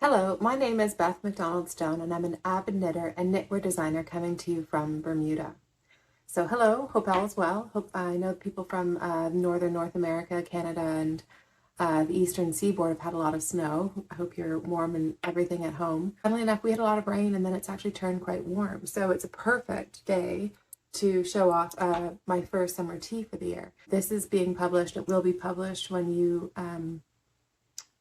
Hello, my name is Beth MacDonald Stone and I'm an avid knitter and knitwear designer coming to you from Bermuda. So hello, hope all is well. Hope I know people from northern North America, Canada, and the eastern seaboard have had a lot of snow. I hope you're warm and everything at home. Funnily enough, we had a lot of rain and then it's actually turned quite warm. So it's a perfect day to show off my first summer tee for the year. This is being published. It will be published when you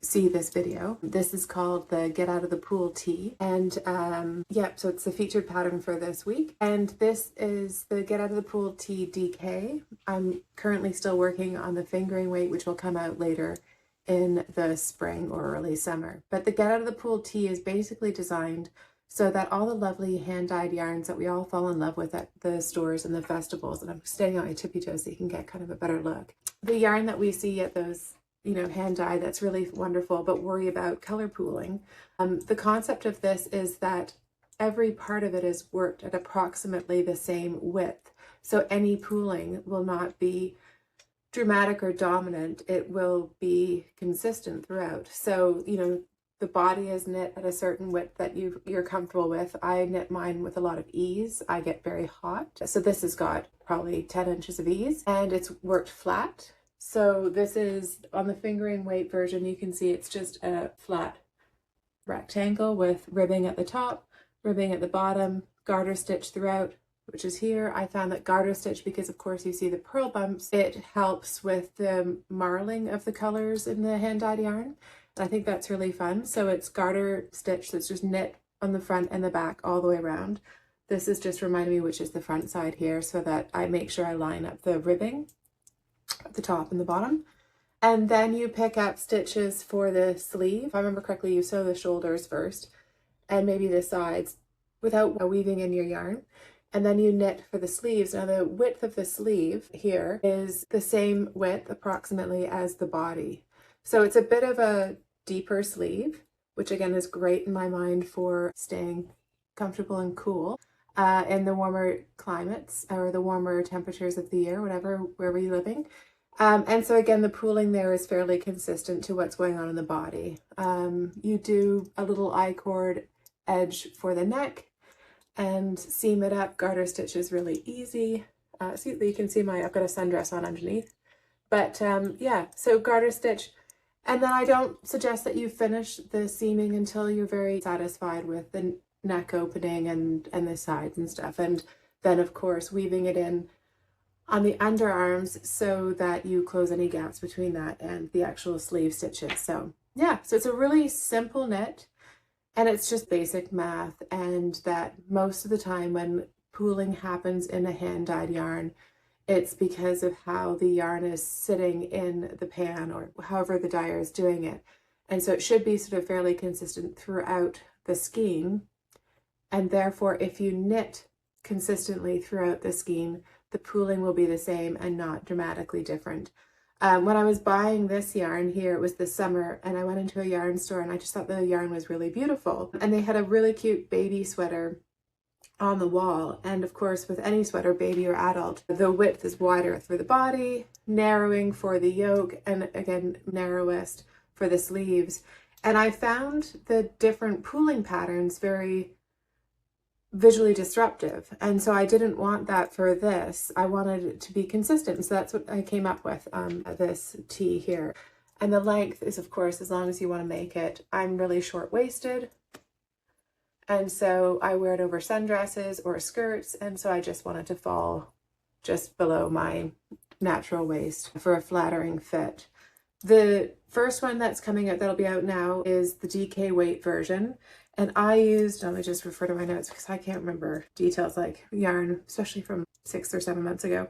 see this video. This is called the Get Out of the Pool Tee, and so it's the featured pattern for this week, and this is the Get Out of the Pool Tee DK. I'm currently still working on the fingering weight, which will come out later in the spring or early summer. But the Get Out of the Pool Tee is basically designed so that all the lovely hand-dyed yarns that we all fall in love with at the stores and the festivals, and I'm staying on my tippy toes so you can get kind of a better look. The yarn that we see at those hand dye, that's really wonderful, but worry about color pooling. The concept of this is that every part of it is worked at approximately the same width. So any pooling will not be dramatic or dominant. It will be consistent throughout. So, the body is knit at a certain width that you're comfortable with. I knit mine with a lot of ease. I get very hot. So this has got probably 10 inches of ease and it's worked flat. So this is, on the fingering weight version, you can see it's just a flat rectangle with ribbing at the top, ribbing at the bottom, garter stitch throughout, which is here. I found that garter stitch, because of course you see the purl bumps, it helps with the marling of the colors in the hand-dyed yarn. And I think that's really fun. So it's garter stitch that's just knit on the front and the back all the way around. This is just reminding me which is the front side here, so that I make sure I line up the ribbing at the top and the bottom. And then you pick up stitches for the sleeve. If I remember correctly, you sew the shoulders first and maybe the sides without weaving in your yarn. And then you knit for the sleeves. Now the width of the sleeve here is the same width approximately as the body. So it's a bit of a deeper sleeve, which again is great in my mind for staying comfortable and cool in the warmer climates or the warmer temperatures of the year, wherever you're living. And so again, the pooling there is fairly consistent to what's going on in the body. You do a little I-cord edge for the neck and seam it up. Garter stitch is really easy. So you can see I've got a sundress on underneath. But yeah, so garter stitch. And then I don't suggest that you finish the seaming until you're very satisfied with the neck opening and the sides and stuff. And then of course weaving it in on the underarms so that you close any gaps between that and the actual sleeve stitches. So yeah, so it's a really simple knit and it's just basic math, and that most of the time when pooling happens in a hand-dyed yarn, it's because of how the yarn is sitting in the pan or however the dyer is doing it. And so it should be sort of fairly consistent throughout the skein. And therefore, if you knit consistently throughout the skein, the pooling will be the same and not dramatically different. When I was buying this yarn here, it was this summer, and I went into a yarn store and I just thought the yarn was really beautiful. And they had a really cute baby sweater on the wall. And of course, with any sweater, baby or adult, the width is wider through the body, narrowing for the yoke, and again, narrowest for the sleeves. And I found the different pooling patterns very visually disruptive, and so I didn't want that for this. I wanted it to be consistent, so that's what I came up with this tee here. And the length is, of course, as long as you want to make it. I'm really short-waisted, and so I wear it over sundresses or skirts, and so I just want it to fall just below my natural waist for a flattering fit. The first one that's coming out, that'll be out now, is the DK weight version. And I used, let me just refer to my notes because I can't remember details like yarn, especially from 6 or 7 months ago.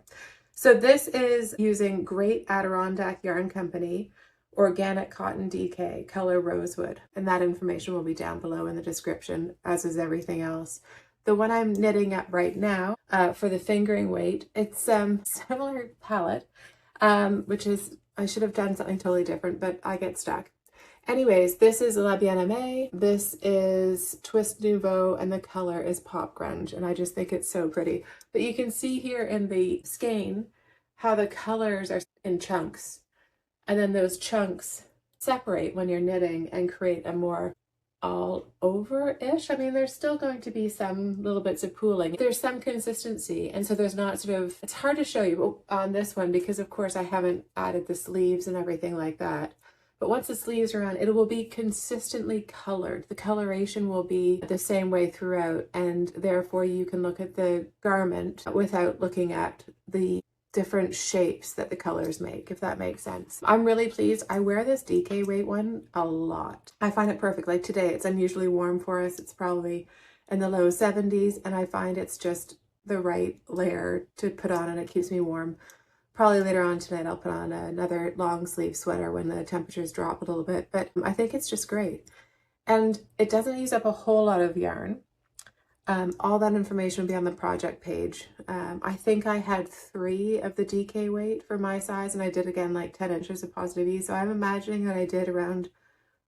So this is using Great Adirondack Yarn Company, organic cotton DK, color Rosewood. And that information will be down below in the description, as is everything else. The one I'm knitting up right now for the fingering weight, it's similar palette, which is, I should have done something totally different, but I get stuck. Anyways, this is Bien Aimee, this is Twist Nouveau, and the color is Pop Grunge, and I just think it's so pretty. But you can see here in the skein how the colors are in chunks, and then those chunks separate when you're knitting and create a more all over-ish. I mean, there's still going to be some little bits of pooling. There's some consistency, and so there's not sort of, it's hard to show you on this one because of course I haven't added the sleeves and everything like that. But once the sleeves are on, it will be consistently colored. The coloration will be the same way throughout, and therefore you can look at the garment without looking at the different shapes that the colors make, if that makes sense. I'm really pleased. I wear this DK weight one a lot. I find it perfect. Like today, it's unusually warm for us. It's probably in the low 70s, and I find it's just the right layer to put on, and it keeps me warm. Probably later on tonight, I'll put on another long sleeve sweater when the temperatures drop a little bit, but I think it's just great. And it doesn't use up a whole lot of yarn. All that information will be on the project page. I think I had 3 of the DK weight for my size, and I did again like 10 inches of positive E. So I'm imagining that I did around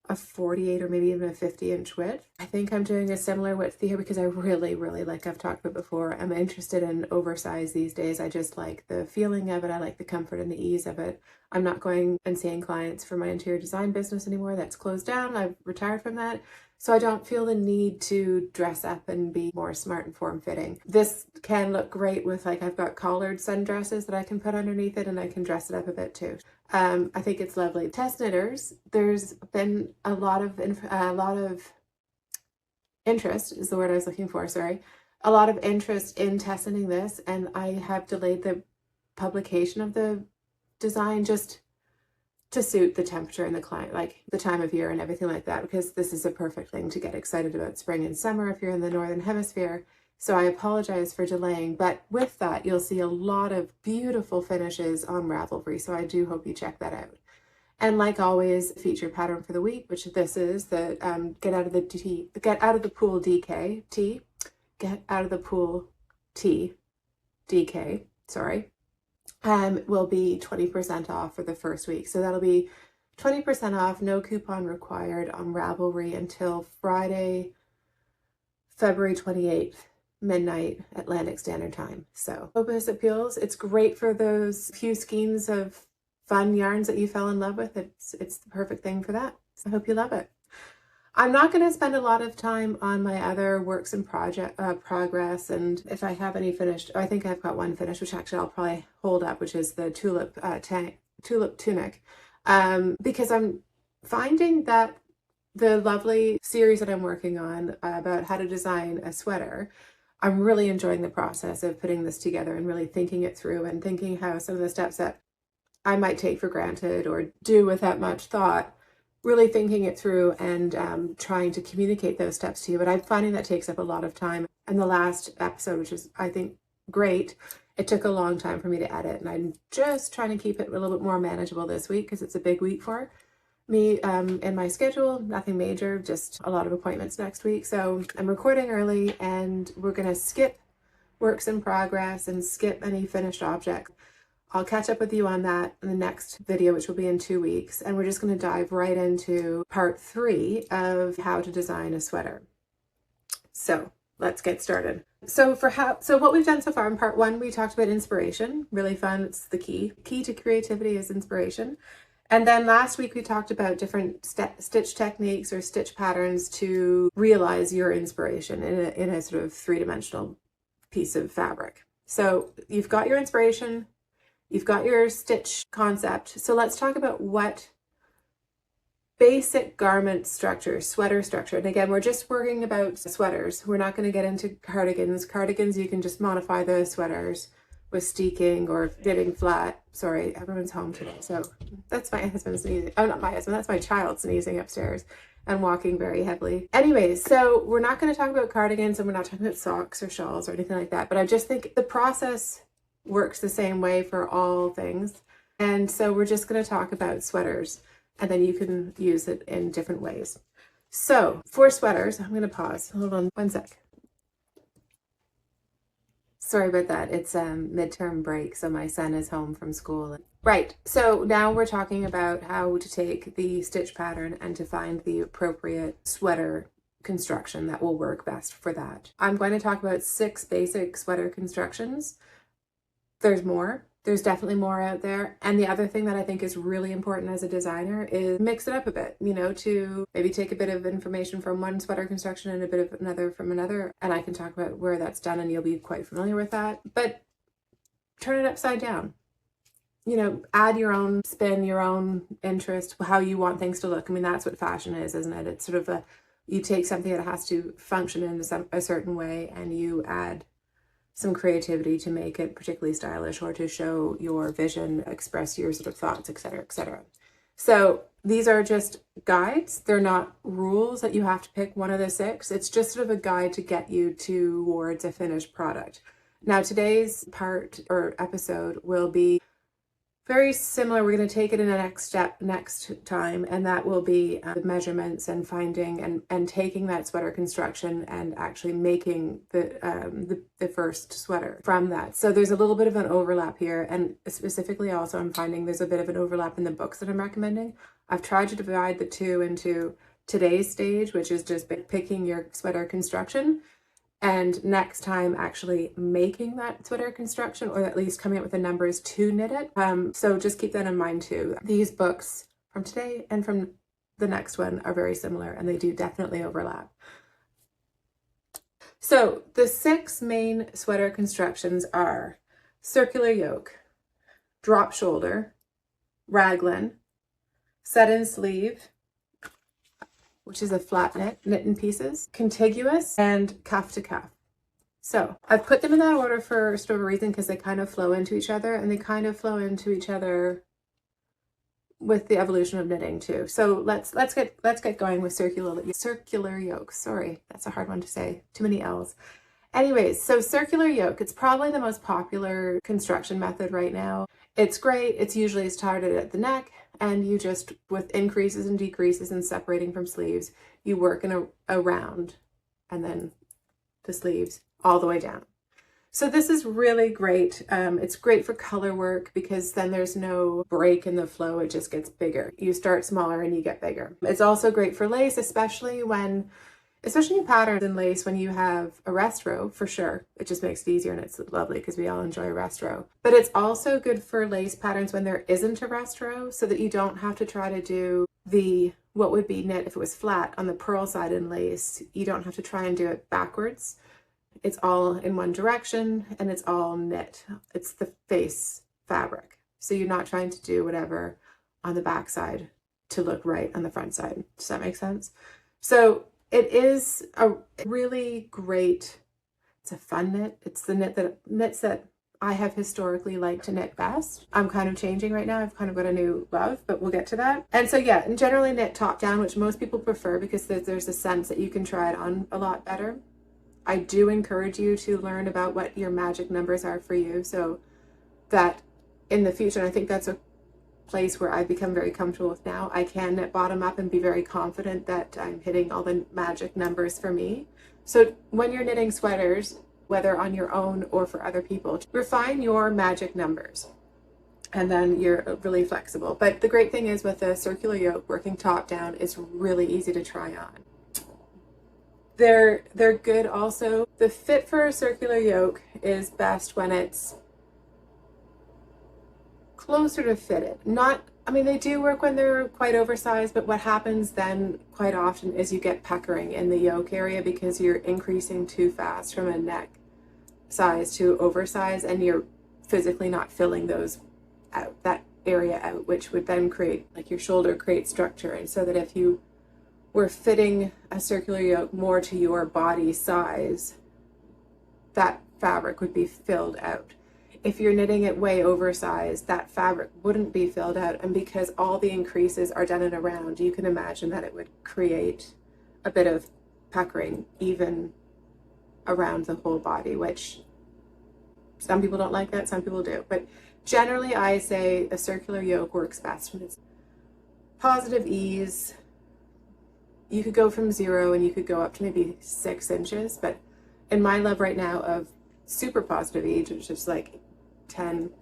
a 48 or maybe even a 50-inch width. I think I'm doing a similar width here because I really, like I've talked about before, I'm interested in oversize these days. I just like the feeling of it. I like the comfort and the ease of it. I'm not going and seeing clients for my interior design business anymore. That's closed down. I've retired from that. So I don't feel the need to dress up and be more smart and form-fitting. This can look great with, like, I've got collared sundresses that I can put underneath it, and I can dress it up a bit too. I think it's lovely. Test knitters, there's been a lot of interest is the word I was looking for, sorry. A lot of interest in test knitting this, and I have delayed the publication of the design just to suit the temperature and the client, like the time of year and everything like that, because this is a perfect thing to get excited about spring and summer if you're in the Northern Hemisphere. So I apologize for delaying, but with that, you'll see a lot of beautiful finishes on Ravelry. So I do hope you check that out. And like always, feature pattern for the week, which this is the get out of the pool DK T, get out of the pool T, DK, sorry. Will be 20% off for the first week. So that'll be 20% off, no coupon required on Ravelry until Friday, February 28th, midnight Atlantic Standard Time. So hope this appeals. It's great for those few skeins of fun yarns that you fell in love with. It's the perfect thing for that. So I hope you love it. I'm not going to spend a lot of time on my other works in progress, and if I have any finished, I think I've got one finished, which actually I'll probably hold up, which is the Tulip Tunic, because I'm finding that the lovely series that I'm working on about how to design a sweater, I'm really enjoying the process of putting this together and really thinking it through and thinking how some of the steps that I might take for granted or do without much thought, really thinking it through and trying to communicate those steps to you. But I'm finding that takes up a lot of time. And the last episode, which is, I think, great, it took a long time for me to edit. And I'm just trying to keep it a little bit more manageable this week because it's a big week for me in my schedule. Nothing major, just a lot of appointments next week. So I'm recording early, and we're going to skip works in progress and skip any finished objects. I'll catch up with you on that in the next video, which will be in 2 weeks. And we're just going to dive right into part 3 of how to design a sweater. So let's get started. So what we've done so far in part 1, we talked about inspiration, really fun. It's the key to creativity is inspiration. And then last week we talked about different stitch techniques or stitch patterns to realize your inspiration in a sort of 3-dimensional piece of fabric. So you've got your inspiration, you've got your stitch concept. So let's talk about what basic garment structure, sweater structure. And again, we're just working about sweaters. We're not going to get into cardigans. Cardigans, you can just modify the sweaters with steeking or knitting flat. Sorry, everyone's home today. So that's my husband sneezing. Oh, not my husband. That's my child sneezing upstairs and walking very heavily. Anyways, so we're not going to talk about cardigans, and we're not talking about socks or shawls or anything like that. But I just think the process works the same way for all things. And so we're just going to talk about sweaters, and then you can use it in different ways. So for sweaters, I'm going to pause. Hold on one sec. Sorry about that. It's midterm break, so my son is home from school. Right, so now we're talking about how to take the stitch pattern and to find the appropriate sweater construction that will work best for that. I'm going to talk about 6 basic sweater constructions. There's more, There's definitely more out there. And the other thing that I think is really important as a designer is mix it up a bit, you know, to maybe take a bit of information from one sweater construction and a bit of another from another. And I can talk about where that's done and you'll be quite familiar with that. But turn it upside down. You know, add your own spin, your own interest, how you want things to look. I mean, that's what fashion is, isn't it? It's sort of you take something that has to function in a certain way and you add some creativity to make it particularly stylish or to show your vision, express your sort of thoughts, etc., etc. So these are just guides. They're not rules that you have to pick one of the 6. It's just sort of a guide to get you towards a finished product. Now, today's part or episode will be very similar. We're going to take it in the next step next time, and that will be the measurements and finding and taking that sweater construction and actually making the first sweater from that. So there's a little bit of an overlap here, and specifically also I'm finding there's a bit of an overlap in the books that I'm recommending. I've tried to divide the two into today's stage, which is just picking your sweater construction, and next time actually making that sweater construction, or at least coming up with the numbers to knit it. So just keep that in mind too. These books from today and from the next one are very similar, and they do definitely overlap. So the 6 main sweater constructions are circular yoke, drop shoulder, raglan, set-in sleeve, which is a flat knit in pieces, contiguous, and cuff to cuff. So I've put them in that order for sort of a reason, because they kind of flow into each other, and they kind of flow into each other with the evolution of knitting too. So let's get going with circular yoke. Sorry, that's a hard one to say. Too many L's. Anyways, so circular yoke, it's probably the most popular construction method right now. It's great. It's usually started at the neck, and you just, with increases and decreases and separating from sleeves, you work in a round and then the sleeves all the way down. So this is really great. It's great for color work because then there's no break in the flow. It just gets bigger. You start smaller and you get bigger. It's also great for lace, especially in patterns in lace when you have a rest row, for sure. It just makes it easier, and it's lovely because we all enjoy a rest row. But it's also good for lace patterns when there isn't a rest row, so that you don't have to try to do what would be knit if it was flat on the purl side in lace. You don't have to try and do it backwards. It's all in one direction and it's all knit. It's the face fabric. So you're not trying to do whatever on the back side to look right on the front side. Does that make sense? So it is a really great, it's a fun knit. It's the knits that I have historically liked to knit best. I'm kind of changing right now. I've kind of got a new love, but we'll get to that. And so yeah, and generally knit top down, which most people prefer because there's a sense that you can try it on a lot better. I do encourage you to learn about what your magic numbers are for you, so that in the future, and I think that's a place where I've become very comfortable with now, I can knit bottom up and be very confident that I'm hitting all the magic numbers for me. So when you're knitting sweaters, whether on your own or for other people, refine your magic numbers, and then you're really flexible. But the great thing is with the circular yoke, working top down is really easy to try on. They're good also. The fit for a circular yoke is best when it's closer to fitted. They do work when they're quite oversized, but what happens then quite often is you get puckering in the yoke area because you're increasing too fast from a neck size to oversize, and you're physically not filling that area out, which would then create, like your shoulder creates structure. And so that if you were fitting a circular yoke more to your body size, that fabric would be filled out. If you're knitting it way oversized, that fabric wouldn't be filled out, and because all the increases are done in a round, you can imagine that it would create a bit of puckering even around the whole body, which some people don't like that, some people do. But generally I say a circular yoke works best when it's positive ease. You could go from 0 and you could go up to maybe 6 inches, but in my love right now of super positive ease, which is like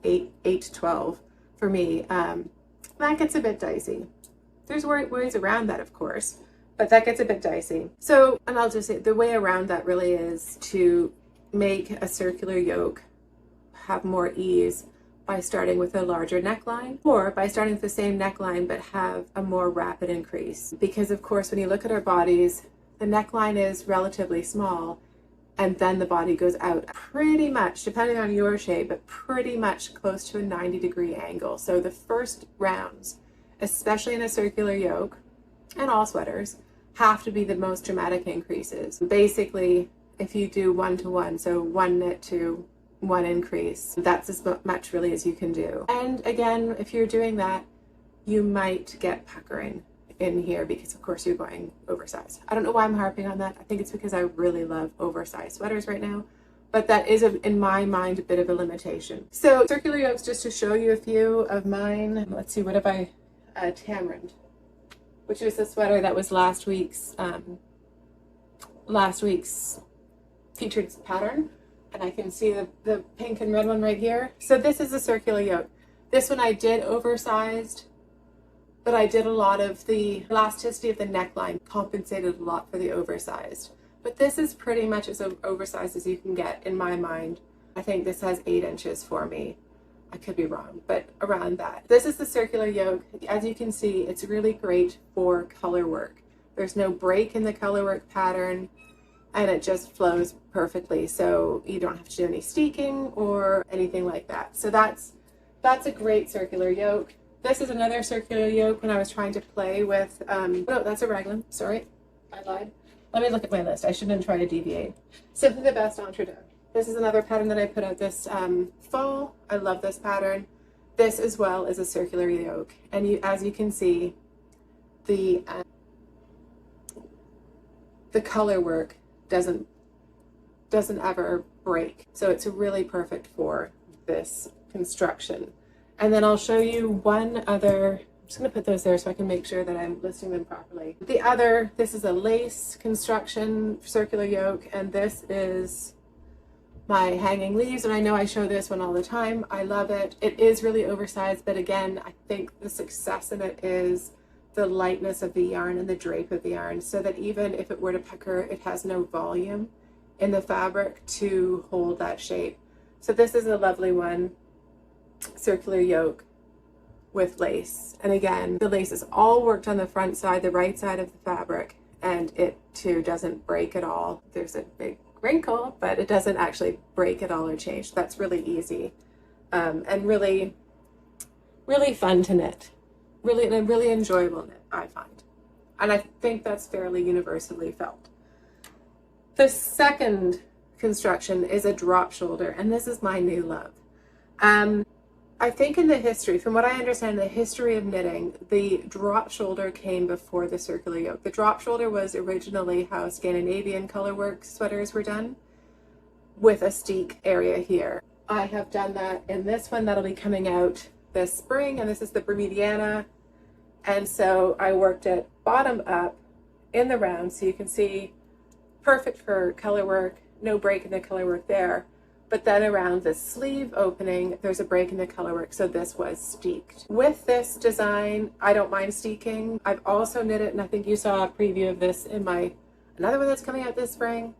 8 to 12 for me, that gets a bit dicey. There's ways around that, of course, but that gets a bit dicey. So, and I'll just say the way around that really is to make a circular yoke have more ease by starting with a larger neckline, or by starting with the same neckline but have a more rapid increase. Because of course, when you look at our bodies, the neckline is relatively small, and then the body goes out pretty much, depending on your shape, but pretty much close to a 90-degree angle. So the first rounds, especially in a circular yoke, and all sweaters, have to be the most dramatic increases. Basically, if you do 1-to-1, so 1 knit to 1 increase, that's as much really as you can do. And again, if you're doing that, you might get puckering in here because of course you're going oversized. I don't know why I'm harping on that. I think it's because I really love oversized sweaters right now, but that is, in my mind, a bit of a limitation. So circular yokes, just to show you a few of mine. Let's see, what have I, Tamarind, which is a sweater that was last week's featured pattern. And I can see the pink and red one right here. So this is a circular yoke. This one I did oversized, but I did a lot of the elasticity of the neckline compensated a lot for the oversized. But this is pretty much as oversized as you can get in my mind. I think this has 8 inches for me. I could be wrong, but around that. This is the circular yoke. As you can see, it's really great for color work. There's no break in the color work pattern, and it just flows perfectly. So you don't have to do any steeking or anything like that. So that's a great circular yoke. This is another circular yoke when I was trying to play with, no, that's a raglan, sorry, I lied. Let me look at my list. I shouldn't try to deviate. Simply the Best Entredeux. This is another pattern that I put out this fall. I love this pattern. This as well is a circular yoke. And as you can see, the color work doesn't ever break. So it's really perfect for this construction. And then I'll show you one other, I'm just gonna put those there so I can make sure that I'm listing them properly. The other, this is a lace construction circular yoke, and this is my hanging leaves, and I know I show this one all the time. I love it. It is really oversized, but again, I think the success in it is the lightness of the yarn and the drape of the yarn, so that even if it were to pucker, it has no volume in the fabric to hold that shape. So this is a lovely one, circular yoke with lace. And again, the lace is all worked on the front side, the right side of the fabric, and it too doesn't break at all. There's a big wrinkle, but it doesn't actually break at all or change. That's really easy and really fun to knit. Really enjoyable knit, I find. And I think that's fairly universally felt. The second construction is a drop shoulder, and this is my new love. I think in the history, from what I understand, the history of knitting, the drop shoulder came before the circular yoke. The drop shoulder was originally how Scandinavian colorwork sweaters were done, with a steek area here. I have done that in this one that'll be coming out this spring, and this is the Bermudiana. And so I worked it bottom up in the round, so you can see perfect for color work, no break in the color work there. But then around the sleeve opening, there's a break in the color work, so this was steeked. With this design, I don't mind steeking. I've also knit it, and I think you saw a preview of this in another one that's coming out this spring.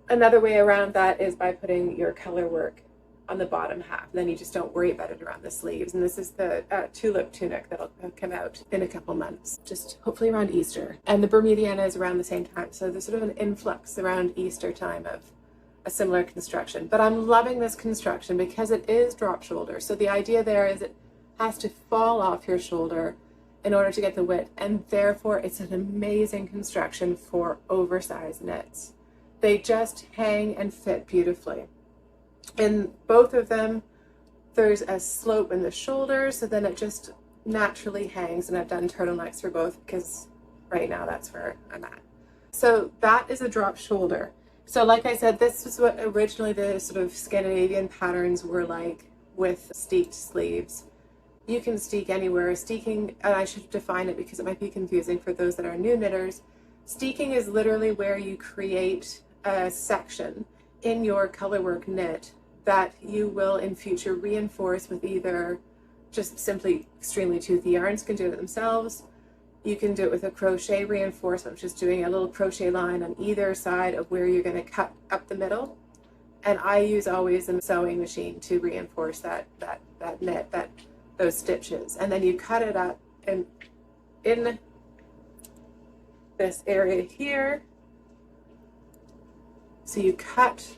Another way around that is by putting your color work on the bottom half. Then you just don't worry about it around the sleeves. And this is the tulip tunic that'll come out in a couple months, just hopefully around Easter. And the Bermudiana is around the same time. So there's sort of an influx around Easter time of a similar construction. But I'm loving this construction because it is drop shoulder. So the idea there is it has to fall off your shoulder in order to get the width. And therefore it's an amazing construction for oversized knits. They just hang and fit beautifully. In both of them, there's a slope in the shoulder, so then it just naturally hangs, and I've done turtlenecks for both because right now that's where I'm at. So that is a drop shoulder. So like I said, this is what originally the sort of Scandinavian patterns were like, with steeked sleeves. You can steek anywhere. Steeking, and I should define it because it might be confusing for those that are new knitters. Steeking is literally where you create a section in your colorwork knit that you will in future reinforce with either just simply extremely toothy yarns can do it themselves. You can do it with a crochet reinforcement, which is doing a little crochet line on either side of where you're going to cut up the middle. And I use always a sewing machine to reinforce that knit, those stitches. And then you cut it up, and in this area here, so you cut,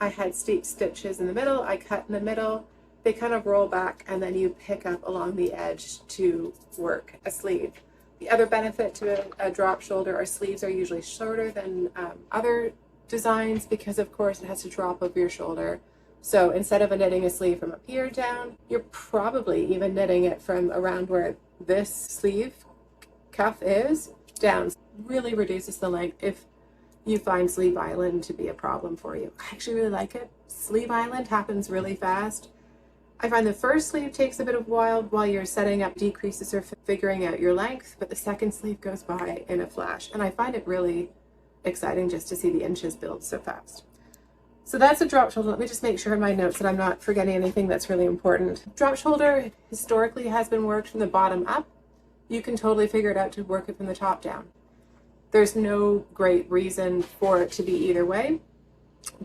I had steep stitches in the middle, I cut in the middle, they kind of roll back, and then you pick up along the edge to work a sleeve. The other benefit to a drop shoulder, our sleeves are usually shorter than other designs because of course it has to drop over your shoulder. So instead of knitting a sleeve from up here down, you're probably even knitting it from around where this sleeve cuff is down. Really reduces the length if you find sleeve island to be a problem for you. I actually really like it. Sleeve island happens really fast. I find the first sleeve takes a bit of while you're setting up decreases or figuring out your length, but the second sleeve goes by in a flash. And I find it really exciting just to see the inches build so fast. So that's a drop shoulder. Let me just make sure in my notes that I'm not forgetting anything that's really important. Drop shoulder historically has been worked from the bottom up. You can totally figure it out to work it from the top down. There's no great reason for it to be either way.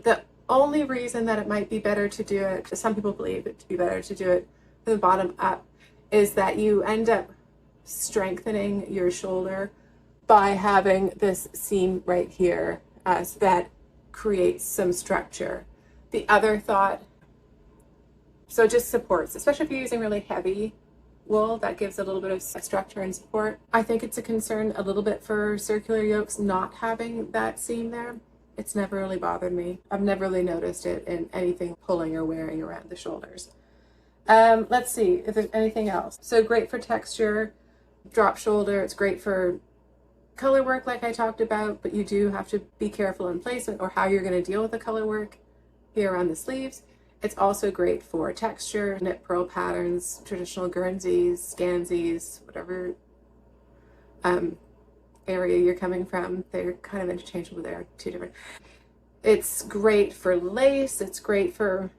The only reason that it might be better to do it, some people believe it to be better to do it from the bottom up, is that you end up strengthening your shoulder by having this seam right here, so that creates some structure. The other thought, so just supports, especially if you're using really heavy wool, that gives a little bit of structure and support. I think it's a concern a little bit for circular yokes not having that seam there. It's never really bothered me. I've never really noticed it in anything pulling or wearing around the shoulders. Let's see if there's anything else. So great for texture, drop shoulder. It's great for color work like I talked about, but you do have to be careful in placement or how you're going to deal with the color work here on the sleeves. It's also great for texture, knit purl patterns, traditional Guernseys, Scansies, whatever area you're coming from. They're kind of interchangeable. They're two different. It's great for lace. It's great for,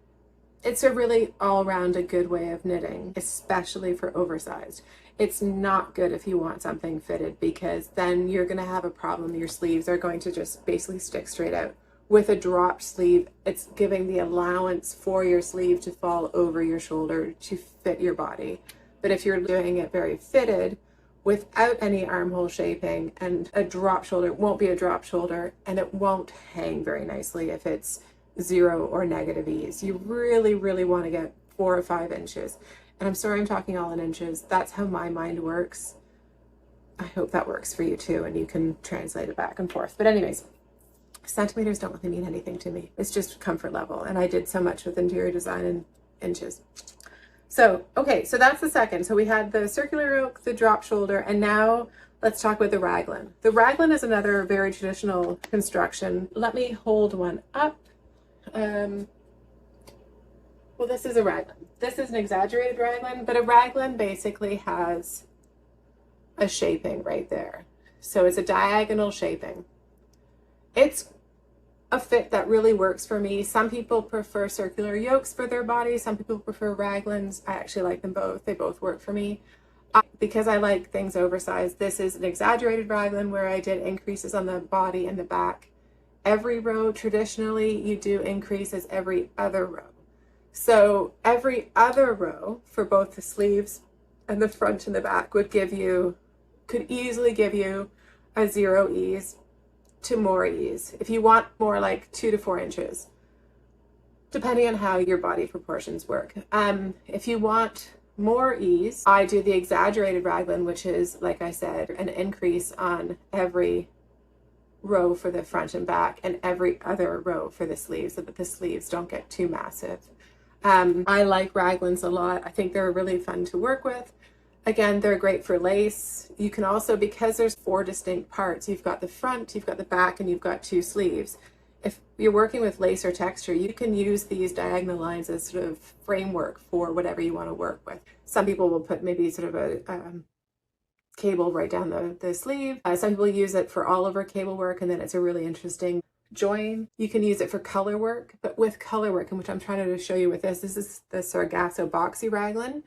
it's a really all-around a good way of knitting, especially for oversized. It's not good if you want something fitted because then you're going to have a problem. Your sleeves are going to just basically stick straight out. With a dropped sleeve, it's giving the allowance for your sleeve to fall over your shoulder to fit your body. But if you're doing it very fitted, without any armhole shaping, and a drop shoulder won't be a drop shoulder, and it won't hang very nicely if it's 0 or negative ease. You really, really want to get 4 or 5 inches. And I'm sorry I'm talking all in inches. That's how my mind works. I hope that works for you too, and you can translate it back and forth. But anyways, centimeters don't really mean anything to me. It's just comfort level. And I did so much with interior design in inches. So, okay, so that's the second. So we had the circular yoke, the drop shoulder, and now let's talk about the raglan. The raglan is another very traditional construction. Let me hold one up. Well, this is a raglan. This is an exaggerated raglan, but a raglan basically has a shaping right there. So it's a diagonal shaping. It's a fit that really works for me. Some people prefer circular yokes for their body. Some people prefer raglans. I actually like them both. They both work for me. Because I like things oversized, this is an exaggerated raglan where I did increases on the body and the back. Every row, traditionally, you do increases every other row. So every other row for both the sleeves and the front and the back would give you, could easily give you a 0 ease to more ease. If you want more like 2 to 4 inches, depending on how your body proportions work. If you want more ease, I do the exaggerated raglan, which is, like I said, an increase on every row for the front and back and every other row for the sleeves so that the sleeves don't get too massive. I like raglans a lot. I think they're really fun to work with. Again, they're great for lace. You can also, because there's 4 distinct parts, you've got the front, you've got the back, and you've got 2 sleeves. If you're working with lace or texture, you can use these diagonal lines as sort of framework for whatever you want to work with. Some people will put maybe sort of a cable right down the sleeve. Some people use it for all over cable work, and then it's a really interesting join. You can use it for color work, but with color work, and which I'm trying to show you with this is the Sargasso Boxy Raglan.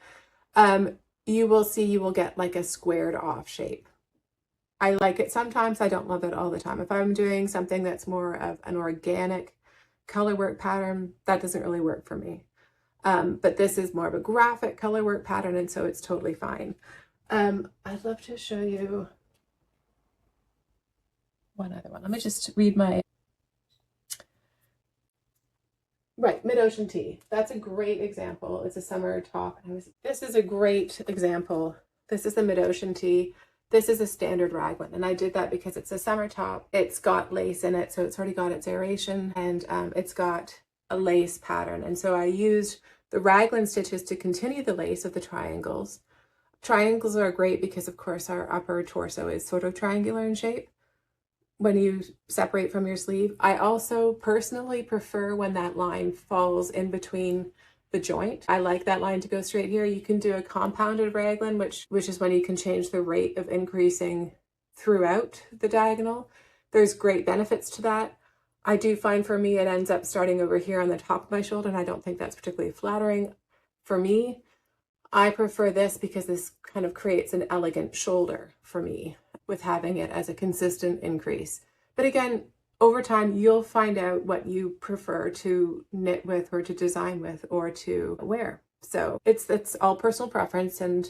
You will see you will get like a squared off shape. I like it sometimes. I don't love it all the time. If I'm doing something that's more of an organic color work pattern, that doesn't really work for me. But this is more of a graphic color work pattern, and so it's totally fine. I'd love to show you one other one. Let me just read my, right, Mid-Ocean Tea. That's a great example. It's a summer top. This is a great example. This is the Mid-Ocean Tea. This is a standard raglan, and I did that because it's a summer top. It's got lace in it, so it's already got its aeration, and it's got a lace pattern. And so I used the raglan stitches to continue the lace of the triangles. Triangles are great because, of course, our upper torso is sort of triangular in shape when you separate from your sleeve. I also personally prefer when that line falls in between the joint. I like that line to go straight here. You can do a compounded raglan, which is when you can change the rate of increasing throughout the diagonal. There's great benefits to that. I do find for me it ends up starting over here on the top of my shoulder, and I don't think that's particularly flattering for me. I prefer this because this kind of creates an elegant shoulder for me with having it as a consistent increase. But again, over time, you'll find out what you prefer to knit with or to design with or to wear. So it's all personal preference, and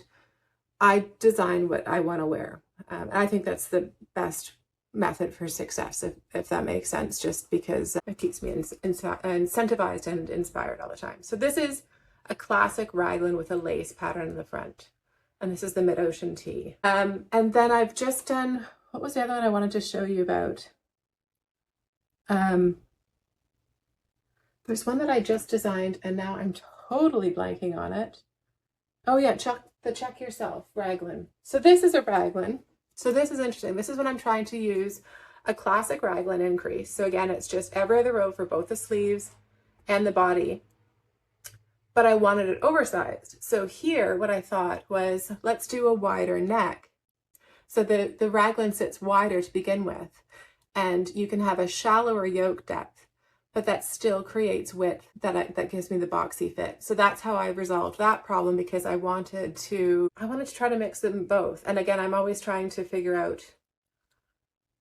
I design what I want to wear. And I think that's the best method for success, if that makes sense, just because it keeps me incentivized and inspired all the time. So this is a classic raglan with a lace pattern in the front. And this is the Mid-Ocean Tea. And then I've just done, what was the other one I wanted to show you about? There's one that I just designed and now I'm totally blanking on it. Oh yeah, the Check Yourself Raglan. So this is a raglan. So this is interesting. This is when I'm trying to use a classic raglan increase. So again, it's just every other row for both the sleeves and the body. But I wanted it oversized. So here, what I thought was, let's do a wider neck. So the raglan sits wider to begin with, and you can have a shallower yoke depth, but that still creates width that gives me the boxy fit. So that's how I resolved that problem, because I wanted to try to mix them both. And again, I'm always trying to figure out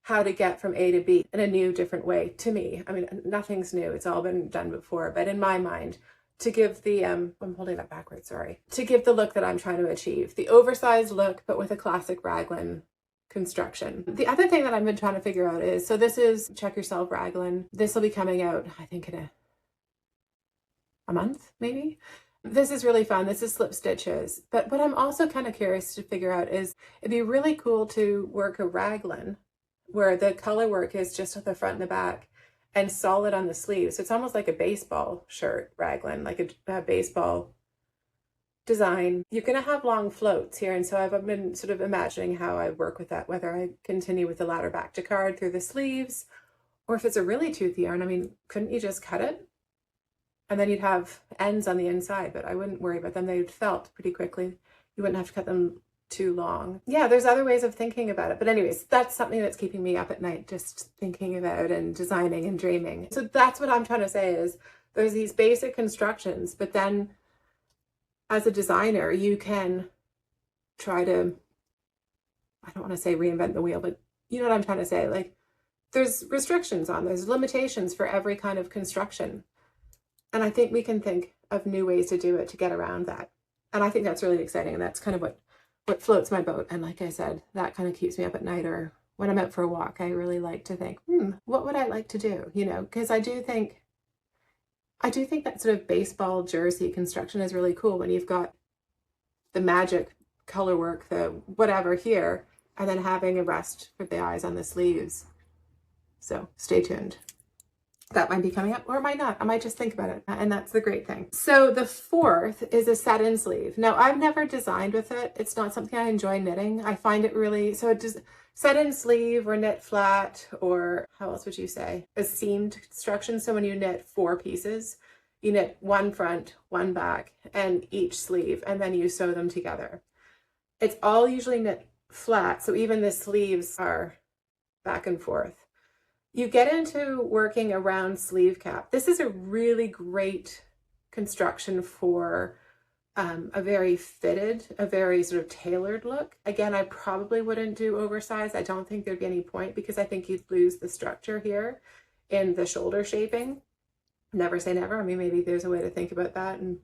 how to get from A to B in a new, different way to me. I mean, nothing's new. It's all been done before, but in my mind, to give the, I'm holding that backwards, sorry. To give the look that I'm trying to achieve. The oversized look, but with a classic raglan construction. The other thing that I've been trying to figure out is, so this is Check Yourself Raglan. This will be coming out, I think, in a month, maybe. This is really fun. This is slip stitches. But what I'm also kind of curious to figure out is, it'd be really cool to work a raglan where the color work is just at the front and the back, and solid on the sleeves. So it's almost like a baseball shirt raglan, like a baseball design. You're gonna have long floats here. And so I've been sort of imagining how I work with that, whether I continue with the ladder back to card through the sleeves, or if it's a really toothy yarn, I mean, couldn't you just cut it? And then you'd have ends on the inside, but I wouldn't worry about them. They'd felt pretty quickly. You wouldn't have to cut them too long. Yeah, there's other ways of thinking about it. But anyways, that's something that's keeping me up at night, just thinking about and designing and dreaming. So that's what I'm trying to say is, there's these basic constructions, but then as a designer, you can try to, I don't want to say reinvent the wheel, but you know what I'm trying to say? Like, there's restrictions on, there's limitations for every kind of construction. And I think we can think of new ways to do it to get around that. And I think that's really exciting. And that's kind of what floats my boat. And like I said, that kind of keeps me up at night, or when I'm out for a walk, I really like to think, what would I like to do? You know, because I do think that sort of baseball jersey construction is really cool when you've got the magic color work, the whatever here, and then having a rest for the eyes on the sleeves. So stay tuned. That might be coming up, or it might not. I might just think about it, and that's the great thing. So the fourth is a set-in sleeve. Now, I've never designed with it. It's not something I enjoy knitting. I find it really, so it just set-in sleeve or knit flat, or how else would you say? A seamed construction. So when you knit 4 pieces, you knit one front, one back, and each sleeve, and then you sew them together. It's all usually knit flat, so even the sleeves are back and forth. You get into working around sleeve cap. This is a really great construction for a very fitted, a very sort of tailored look. Again, I probably wouldn't do oversized. I don't think there'd be any point, because I think you'd lose the structure here in the shoulder shaping. Never say never. I mean, maybe there's a way to think about that and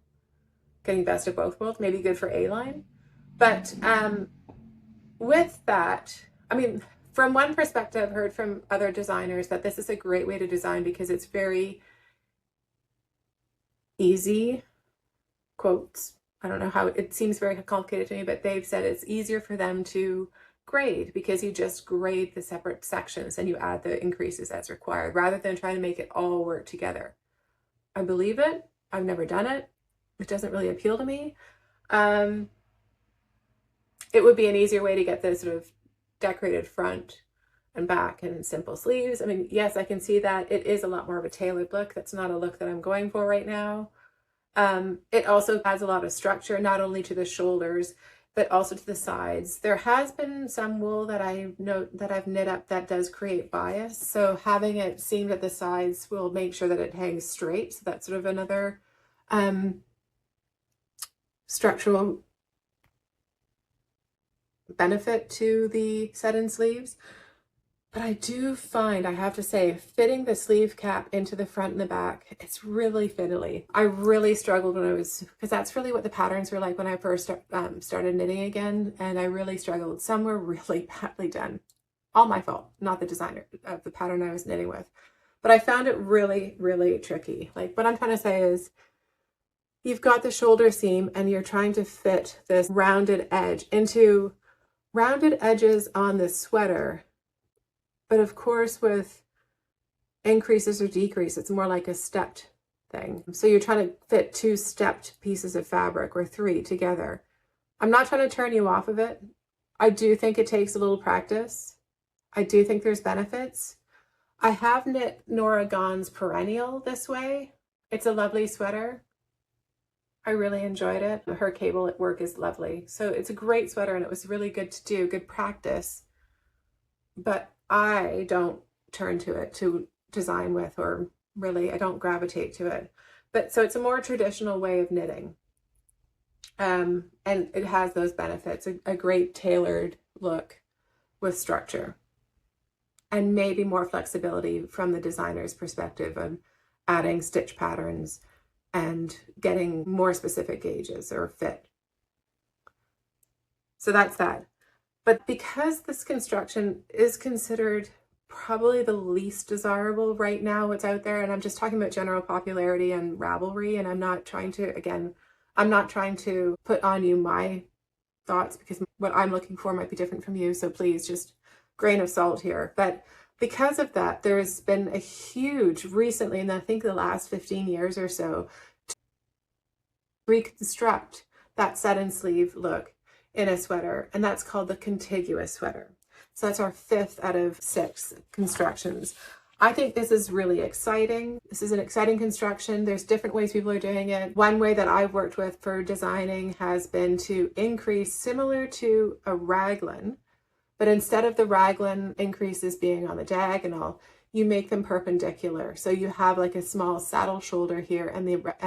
getting best of both worlds, maybe good for A-line. But with that, I mean, from one perspective, I've heard from other designers that this is a great way to design because it's very easy, quotes. I don't know how, it seems very complicated to me, but they've said it's easier for them to grade because you just grade the separate sections and you add the increases as required rather than trying to make it all work together. I believe it. I've never done it. It doesn't really appeal to me. It would be an easier way to get the sort of decorated front and back and simple sleeves. I mean, yes, I can see that it is a lot more of a tailored look. That's not a look that I'm going for right now. It also adds a lot of structure, not only to the shoulders, but also to the sides. There has been some wool that I note that I've knit up that does create bias. So having it seamed at the sides will make sure that it hangs straight. So that's sort of another structural benefit to the set-in sleeves. But I do find, I have to say, fitting the sleeve cap into the front and the back, it's really fiddly. I really struggled when I was, because that's really what the patterns were like when I first started knitting again, and I really struggled. Some were really badly done. All my fault, not the designer of the pattern I was knitting with. But I found it really, really tricky. Like, what I'm trying to say is, you've got the shoulder seam and you're trying to fit this rounded edge into rounded edges on the sweater. But of course, with increases or decreases, it's more like a stepped thing. So you're trying to fit 2 stepped pieces of fabric or 3 together. I'm not trying to turn you off of it. I do think it takes a little practice. I do think there's benefits. I have knit Nora Gaughan's Perrenial this way. It's a lovely sweater. I really enjoyed it. Her cable at work is lovely. So it's a great sweater and it was really good to do, good practice. But I don't turn to it to design with, or really I don't gravitate to it. But so it's a more traditional way of knitting. And it has those benefits, a great tailored look with structure and maybe more flexibility from the designer's perspective of adding stitch patterns and getting more specific gauges or fit. So that's that. But because this construction is considered probably the least desirable right now what's out there, and I'm just talking about general popularity and Ravelry, and I'm not trying to, again, I'm not trying to put on you my thoughts because what I'm looking for might be different from you, so please just grain of salt here. But because of that, there's been a huge recently, and I think the last 15 years or so, to reconstruct that set-in sleeve look in a sweater, and that's called the Contiguous sweater. So that's our 5th out of 6 constructions. I think this is really exciting. This is an exciting construction. There's different ways people are doing it. One way that I've worked with for designing has been to increase similar to a raglan, but instead of the raglan increases being on the diagonal, you make them perpendicular. So you have like a small saddle shoulder here and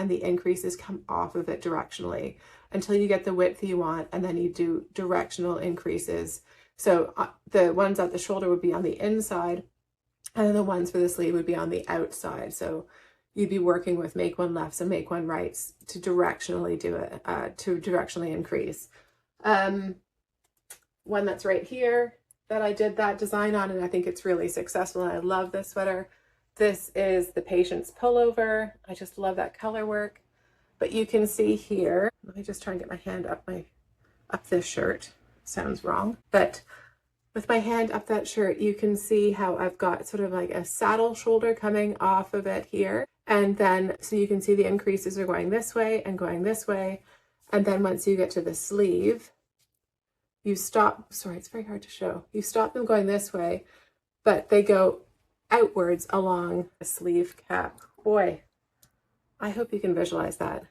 the increases come off of it directionally until you get the width you want, and then you do directional increases. So the ones at the shoulder would be on the inside, and then the ones for the sleeve would be on the outside. So you'd be working with make one lefts and make one rights to directionally do it, to directionally increase. One that's right here that I did that design on, and I think it's really successful, and I love this sweater. This is the Patience Pullover. I just love that color work. But you can see here, let me just try and get my hand up this shirt. Sounds wrong. But with my hand up that shirt, you can see how I've got sort of like a saddle shoulder coming off of it here. And then, so you can see the increases are going this way and going this way. And then once you get to the sleeve, you stop, sorry, it's very hard to show. You stop them going this way, but they go outwards along the sleeve cap. Boy, I hope you can visualize that.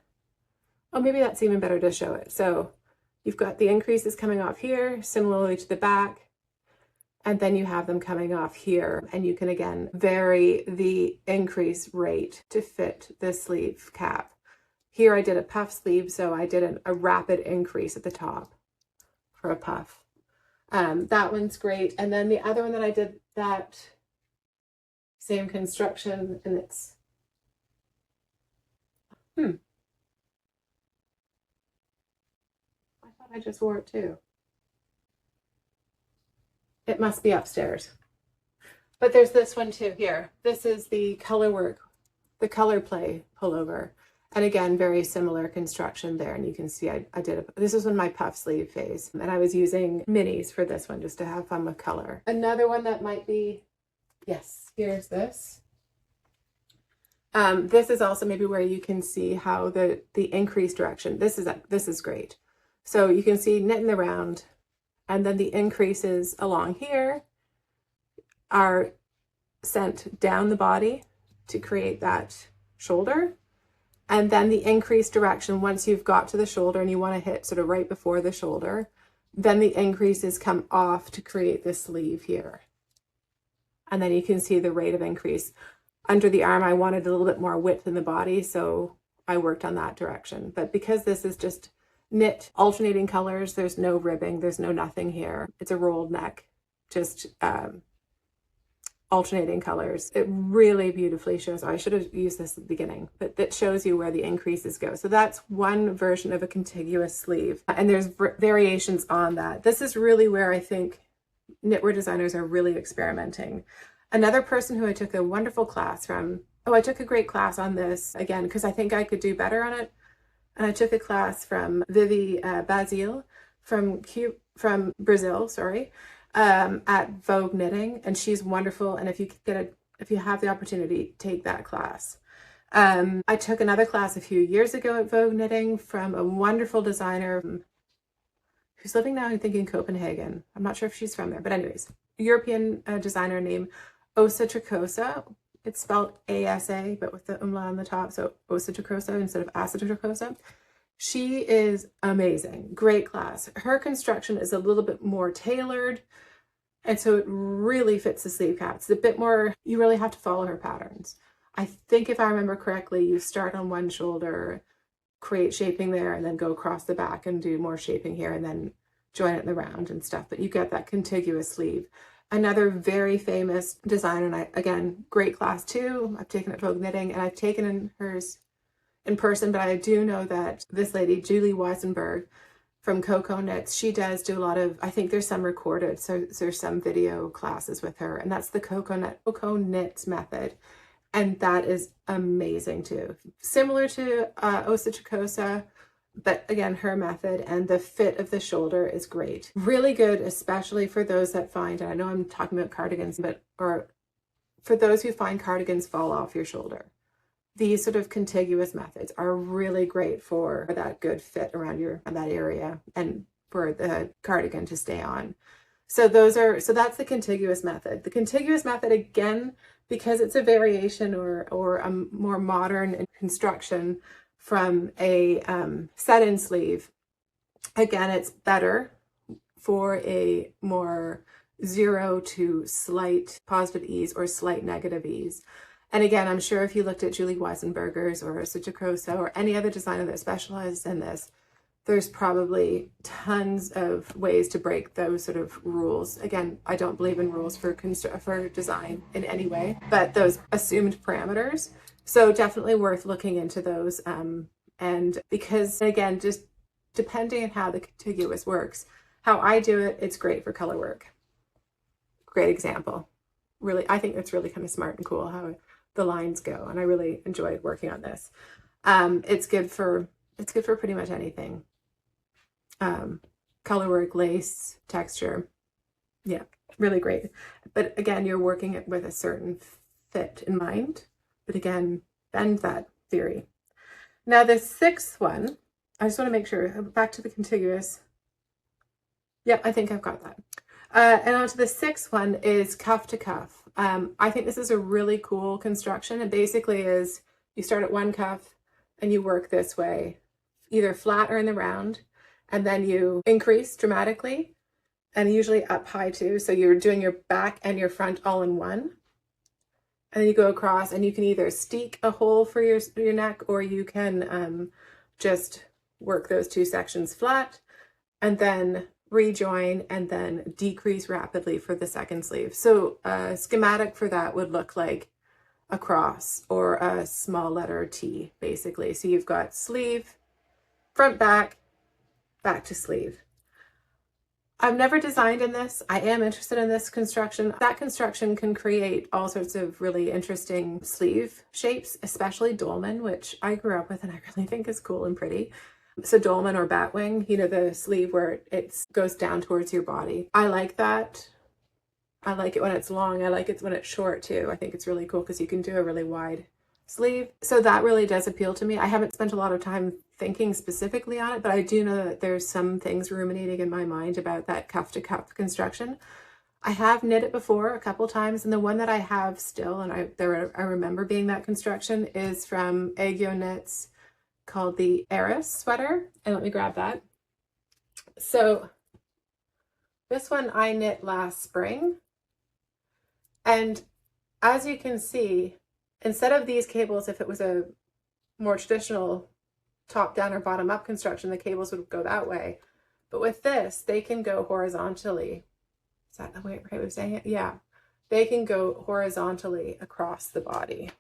Oh, maybe that's even better to show it. So you've got the increases coming off here, similarly to the back, and then you have them coming off here. And you can, again, vary the increase rate to fit the sleeve cap. Here I did a puff sleeve, so I did a rapid increase at the top for a puff. That one's great. And then the other one that I did that same construction, and it's I thought I just wore it too. It must be upstairs. But there's this one too here. This is the color work, the color play pullover. And again, very similar construction there. And you can see I did this was in my puff sleeve phase. And I was using minis for this one just to have fun with color. Another one that might be, yes, here's this. This is also maybe where you can see how the increased direction, this is great. So you can see knit in the round, and then the increases along here are sent down the body to create that shoulder. And then the increased direction, once you've got to the shoulder and you want to hit sort of right before the shoulder, then the increases come off to create the sleeve here. And then you can see the rate of increase. Under the arm, I wanted a little bit more width in the body, so I worked on that direction. But because this is just knit alternating colors, there's no ribbing, there's no nothing here. It's a rolled neck, just alternating colors. It really beautifully shows, I should have used this at the beginning, but that shows you where the increases go. So that's one version of a contiguous sleeve, and there's variations on that. This is really where I think knitwear designers are really experimenting. Another person who I took a wonderful class from, I took a great class on this again, because I think I could do better on it. And I took a class from Vivi Basile from Brazil, sorry, at Vogue Knitting, and she's wonderful. And if you have the opportunity, take that class. I took another class a few years ago at Vogue Knitting from a wonderful designer who's living now, I think, in Copenhagen. I'm not sure if she's from there, but anyways, European designer named Asa Tricosa. It's spelled ASA, but with the umlaut on the top. So Asa Tricosa instead of Asa Tricosa. She is amazing. Great class. Her construction is a little bit more tailored. And so it really fits the sleeve cap. It's a bit more, you really have to follow her patterns. I think if I remember correctly, you start on one shoulder, create shaping there, and then go across the back and do more shaping here, and then join it in the round and stuff. But you get that contiguous sleeve. Another very famous designer, and again, great class too. I've taken it at Vogue Knitting, and I've taken in hers in person, but I do know that this lady, Julie Weisenberg from Cocoknits, she does do a lot of, I think there's some recorded, so there's some video classes with her, and that's the Cocoknits method. And that is amazing too. Similar to Asa Tricosa, but again, her method and the fit of the shoulder is great. Really good, especially for those that find, and I know I'm talking about cardigans, or for those who find cardigans fall off your shoulder. These sort of contiguous methods are really great for that good fit around that area and for the cardigan to stay on. So that's the contiguous method. The contiguous method, again, because it's a variation or a more modern construction from a set-in sleeve, again, it's better for a more zero to slight positive ease or slight negative ease. And again, I'm sure if you looked at Julie Weisenberger's or Asa Tricosa or any other designer that specializes in this, there's probably tons of ways to break those sort of rules. Again, I don't believe in rules for design in any way, but those assumed parameters. So definitely worth looking into those. And because, again, just depending on how the contiguous works, how I do it, it's great for color work. Great example. Really, I think it's really kind of smart and cool how the lines go. And I really enjoyed working on this. It's good for pretty much anything. Color work, lace, texture. Yeah, really great. But again, you're working it with a certain fit in mind. But again, bend that theory. Now the sixth one, I just want to make sure, back to the contiguous. Yep, I think I've got that. And on to the sixth one is cuff to cuff. I think this is a really cool construction. It basically is, you start at one cuff and you work this way, either flat or in the round, and then you increase dramatically and usually up high too. So you're doing your back and your front all in one. And then you go across and you can either steek a hole for your neck, or you can just work those two sections flat and then rejoin and then decrease rapidly for the second sleeve. So a schematic for that would look like across, or a small letter T, basically. So you've got sleeve, front, back, back to sleeve. I've never designed in this. I am interested in this construction. That construction can create all sorts of really interesting sleeve shapes, especially dolman, which I grew up with and I really think is cool and pretty. So dolman or batwing, you know, the sleeve where it goes down towards your body. I like that. I like it when it's long. I like it when it's short too. I think it's really cool because you can do a really wide sleeve. So that really does appeal to me. I haven't spent a lot of time thinking specifically on it, but I do know that there's some things ruminating in my mind about that cuff to cuff construction. I have knit it before a couple times, and the one that I have still, and I remember being that construction, is from Gaughan called the Eris sweater. And let me grab that. So this one I knit last spring. And as you can see, instead of these cables, if it was a more traditional top down or bottom up construction, the cables would go that way. But with this, they can go horizontally. Is that the right way of saying it? Yeah. They can go horizontally across the body.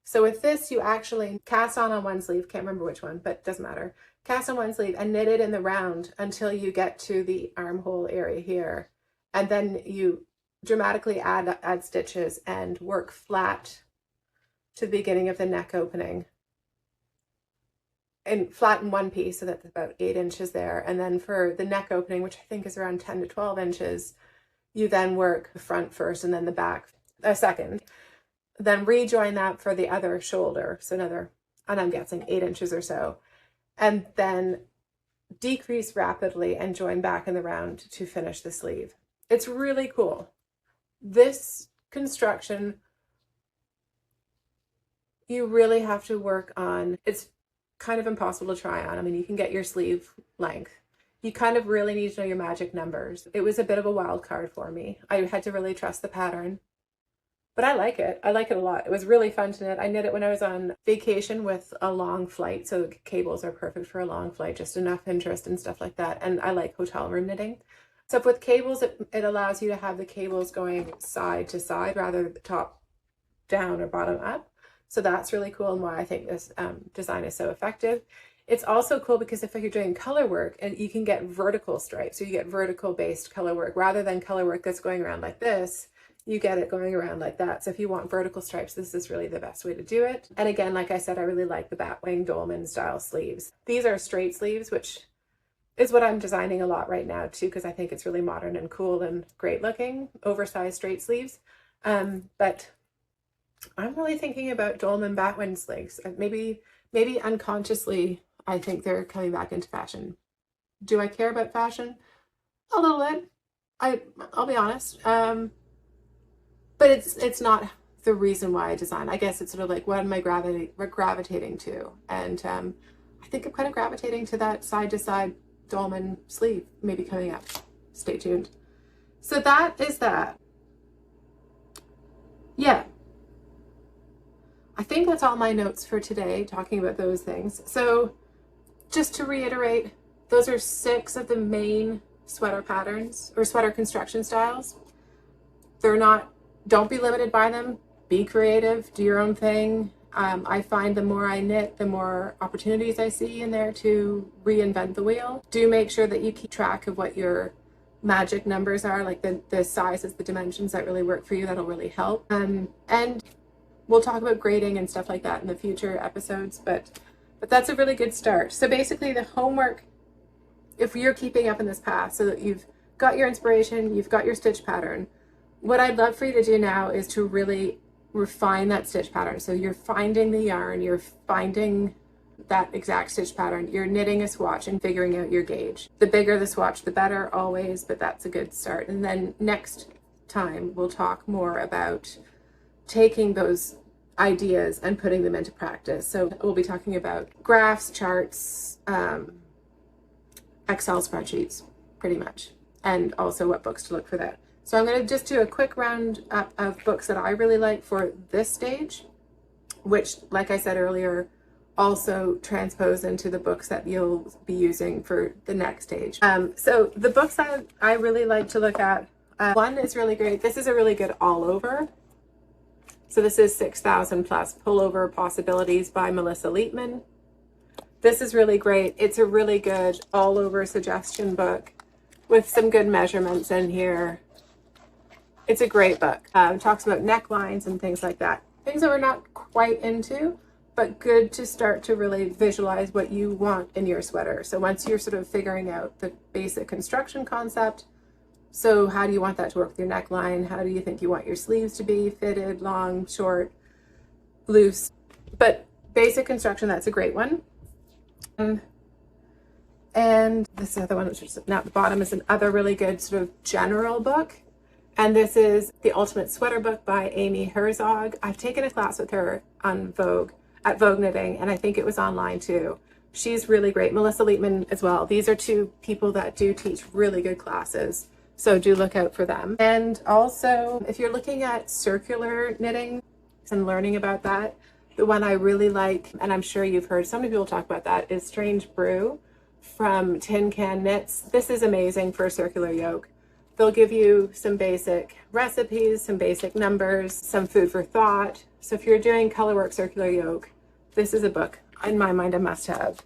So with this, you actually cast on one sleeve, can't remember which one, but it doesn't matter. Cast on one sleeve and knit it in the round until you get to the armhole area here. And then you dramatically add stitches and work flat to the beginning of the neck opening, and flat in one piece, so that's about 8 inches there. And then for the neck opening, which I think is around 10 to 12 inches, you then work the front first and then the back a second. Then rejoin that for the other shoulder, so another, and I'm guessing 8 inches or so, and then decrease rapidly and join back in the round to finish the sleeve. It's really cool. This construction, you really have to work on. It's kind of impossible to try on. I mean, you can get your sleeve length. You kind of really need to know your magic numbers. It was a bit of a wild card for me. I had to really trust the pattern, but I like it. I like it a lot. It was really fun to knit. I knit it when I was on vacation with a long flight, so the cables are perfect for a long flight, just enough interest and stuff like that. And I like hotel room knitting. So with cables, it allows you to have the cables going side to side rather than top down or bottom up. So that's really cool, and why I think this design is so effective. It's also cool because if you're doing color work, and you can get vertical stripes, so you get vertical based color work rather than color work that's going around like this, you get it going around like that. So if you want vertical stripes, this is really the best way to do it. And again, like I said, I really like the batwing dolman style sleeves. These are straight sleeves, which is what I'm designing a lot right now too, because I think it's really modern and cool and great looking, oversized straight sleeves. But I'm really thinking about dolman batwing sleeves. Maybe unconsciously, I think they're coming back into fashion. Do I care about fashion? A little bit. I'll be honest. But it's not the reason why I design. I guess it's sort of like, what am I gravitating to? And I think I'm kind of gravitating to that side to side dolman sleeve, maybe coming up. Stay tuned. So that is that. Yeah. I think that's all my notes for today, talking about those things. So just to reiterate, those are 6 of the main sweater patterns or sweater construction styles. They're not, don't be limited by them. Be creative, do your own thing. I find the more I knit, the more opportunities I see in there to reinvent the wheel. Do make sure that you keep track of what your magic numbers are, like the sizes, the dimensions that really work for you. That'll really help. And we'll talk about grading and stuff like that in the future episodes, but that's a really good start. So basically the homework, if you're keeping up in this path, so that you've got your inspiration, you've got your stitch pattern, what I'd love for you to do now is to really refine that stitch pattern. So you're finding the yarn, you're finding that exact stitch pattern, you're knitting a swatch and figuring out your gauge. The bigger the swatch, the better always, but that's a good start. And then next time we'll talk more about taking those ideas and putting them into practice. So we'll be talking about graphs, charts, Excel spreadsheets, pretty much, and also what books to look for that. So I'm going to just do a quick round up of books that I really like for this stage, which, like I said earlier, also transpose into the books that you'll be using for the next stage. So the books I really like to look at, one is really great. This is a really good all over. So this is 6,000 plus Pullover Possibilities by Melissa Leitman. This is really great. It's a really good all over suggestion book with some good measurements in here. It's a great book. It talks about necklines and things like that. Things that we're not quite into, but good to start to really visualize what you want in your sweater. So once you're sort of figuring out the basic construction concept, so how do you want that to work with your neckline? How do you think you want your sleeves to be fitted, long, short, loose? But basic construction, that's a great one. And this other one, which is now at the bottom, is another really good sort of general book. And this is The Ultimate Sweater Book by Amy Herzog. I've taken a class with her on Vogue, at Vogue Knitting, and I think it was online too. She's really great. Melissa Leitman as well. These are two people that do teach really good classes, so do look out for them. And also, if you're looking at circular knitting and learning about that, the one I really like, and I'm sure you've heard so many people talk about that, is Strange Brew from Tin Can Knits. This is amazing for circular yoke. They'll give you some basic recipes, some basic numbers, some food for thought. So if you're doing colorwork circular yoke, this is a book, in my mind, a must-have.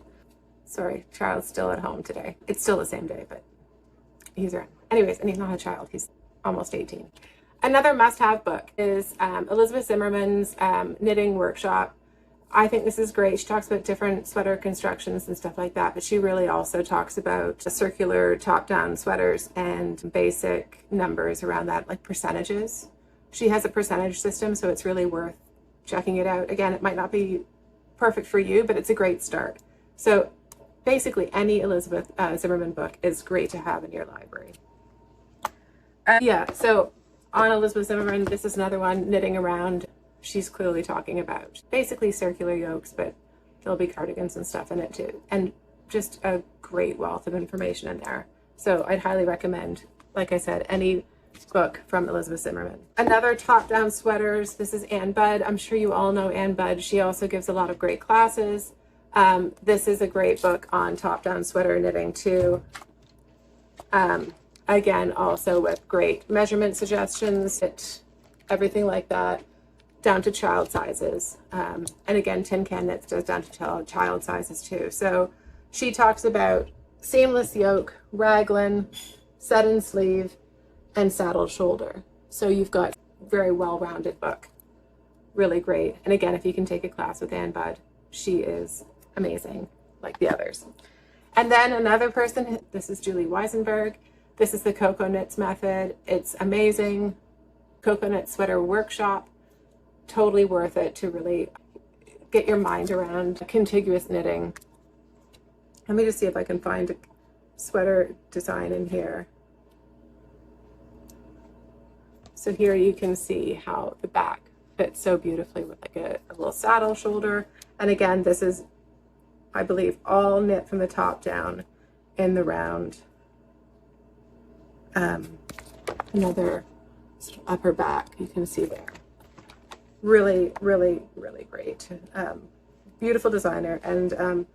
Sorry, child's still at home today. It's still the same day, but he's around. Anyways, and he's not a child, he's almost 18. Another must-have book is Elizabeth Zimmerman's Knitting Workshop. I think this is great. She talks about different sweater constructions and stuff like that, but she really also talks about circular top-down sweaters and basic numbers around that, like percentages. She has a percentage system, so it's really worth checking it out. Again, it might not be perfect for you, but it's a great start. So basically, any Elizabeth Zimmerman book is great to have in your library. Yeah, so on Elizabeth Zimmerman, this is another one, Knitting Around. She's clearly talking about basically circular yokes, but there'll be cardigans and stuff in it too. And just a great wealth of information in there. So I'd highly recommend, like I said, any book from Elizabeth Zimmerman. Another top-down sweaters, this is Ann Budd. I'm sure you all know Ann Budd. She also gives a lot of great classes. This is a great book on top-down sweater knitting too. Again, also with great measurement suggestions, everything like that, down to child sizes. And again, Tin Can Knits does down to child sizes too. So she talks about seamless yoke, raglan, set and sleeve, and saddled shoulder. So you've got a very well-rounded book. Really great. And again, if you can take a class with Ann Budd, she is amazing, like the others. And then another person, this is Julie Weisenberg. This is the Cocoknits Method. It's amazing. Cocoknits Sweater Workshop. Totally worth it to really get your mind around contiguous knitting. Let me just see if I can find a sweater design in here. So here you can see how the back fits so beautifully with like a little saddle shoulder. And again, this is, I believe, all knit from the top down in the round. Another upper back you can see there. Really, really, really great. Beautiful designer. And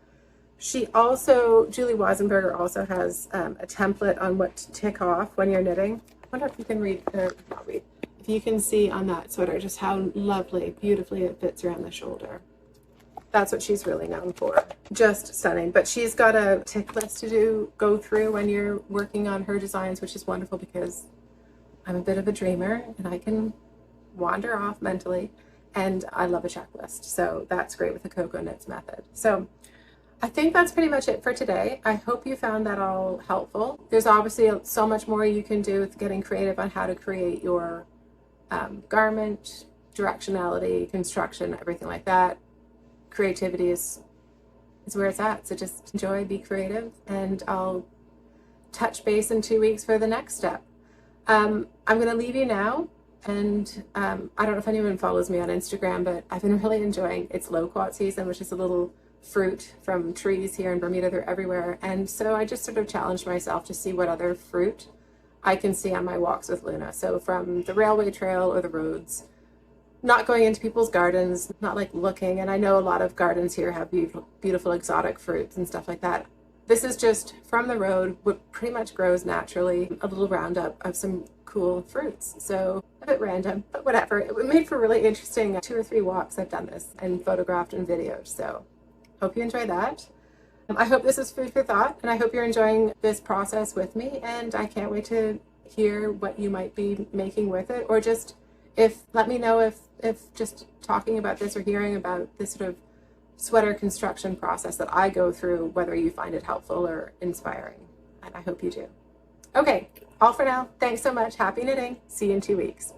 she also, Julie Weisenberger also has a template on what to tick off when you're knitting. I wonder if you can read, or not read, if you can see on that sweater just how lovely, beautifully it fits around the shoulder. That's what she's really known for. Just stunning. But she's got a tick list to go through when you're working on her designs, which is wonderful because I'm a bit of a dreamer and I can wander off mentally, and I love a checklist. So that's great with the Cocoknits Method. So I think that's pretty much it for today. I hope you found that all helpful. There's obviously so much more you can do with getting creative on how to create your garment, directionality, construction, everything like that. Creativity is where it's at. So just enjoy, be creative, and I'll touch base in 2 weeks for the next step. I'm going to leave you now. And I don't know if anyone follows me on Instagram, but I've been really enjoying, it's loquat season, which is a little fruit from trees here in Bermuda. They're everywhere. And so I just sort of challenged myself to see what other fruit I can see on my walks with Luna. So from the railway trail or the roads, not going into people's gardens, not like looking. And I know a lot of gardens here have beautiful exotic fruits and stuff like that. This is just from the road, what pretty much grows naturally, a little roundup of some cool fruits. So bit random, but whatever. It made for really interesting 2 or 3 walks I've done this and photographed and videoed. So hope you enjoy that. I hope this is food for thought, and I hope you're enjoying this process with me, and I can't wait to hear what you might be making with it, or just let me know if just talking about this or hearing about this sort of sweater construction process that I go through, whether you find it helpful or inspiring. And I hope you do. Okay, all for now. Thanks so much. Happy knitting. See you in 2 weeks.